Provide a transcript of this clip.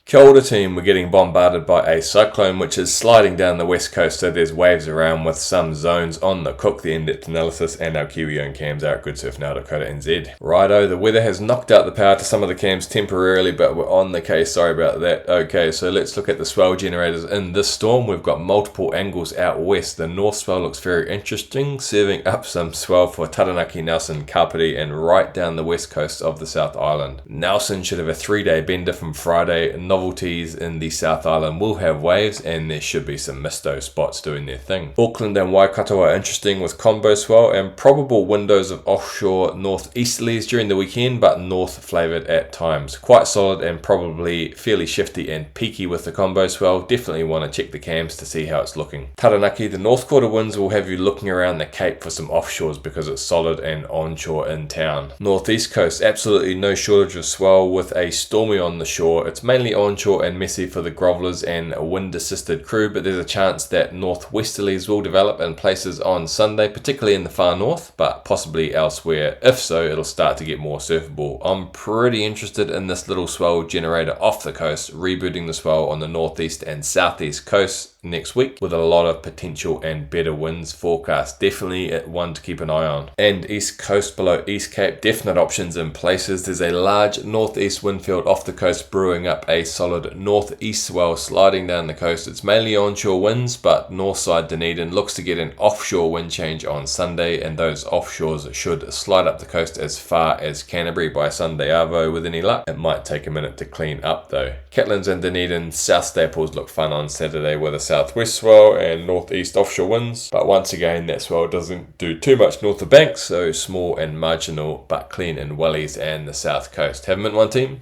Kia ora team, we're getting bombarded by a cyclone which is sliding down the west coast, so there's waves around with some zones on the Cook, the in-depth analysis, and our Kiwi-owned cams are at goodsurfnow.co.nz. Righto, the weather has knocked out the power to some of the cams temporarily, but we're on the case, sorry about that. Okay, so let's look at the swell generators in this storm. We've got multiple angles out west. The north swell looks very interesting, serving up some swell for Taranaki, Nelson, Kapiti, and right down the west coast of the South Island. Nelson should have a 3-day bender from Friday. Novelties in the South Island will have waves, and there should be some misto spots doing their thing. Auckland and Waikato are interesting with combo swell and probable windows of offshore northeasterlies during the weekend, but north flavoured at times. Quite solid and probably fairly shifty and peaky with the combo swell. Definitely want to check the cams to see how it's looking. Taranaki, the north quarter winds will have you looking around the Cape for some offshores because it's solid and onshore in town. Northeast coast, absolutely no shortage of swell with a stormy on the shore. It's mainly onshore and messy for the grovelers and wind assisted crew, but there's a chance that northwesterlies will develop in places on Sunday, particularly in the far north, but possibly elsewhere. If so, it'll start to get more surfable. I'm pretty interested in this little swell generator off the coast, rebooting the swell on the northeast and southeast coasts next week with a lot of potential and better winds forecast. Definitely one to keep an eye on. And east coast below East Cape, definite options in places. There's a large northeast wind field off the coast brewing up a solid northeast swell sliding down the coast. It's mainly onshore winds, but north side Dunedin looks to get an offshore wind change on Sunday, and those offshores should slide up the coast as far as Canterbury by Sunday arvo with any luck. It might take a minute to clean up though. Catlins and Dunedin South Staples look fun on Saturday with a southwest swell and northeast offshore winds, but once again that swell doesn't do too much north of Banks, so small and marginal but clean in Wellies and the south coast. Have a mint one team.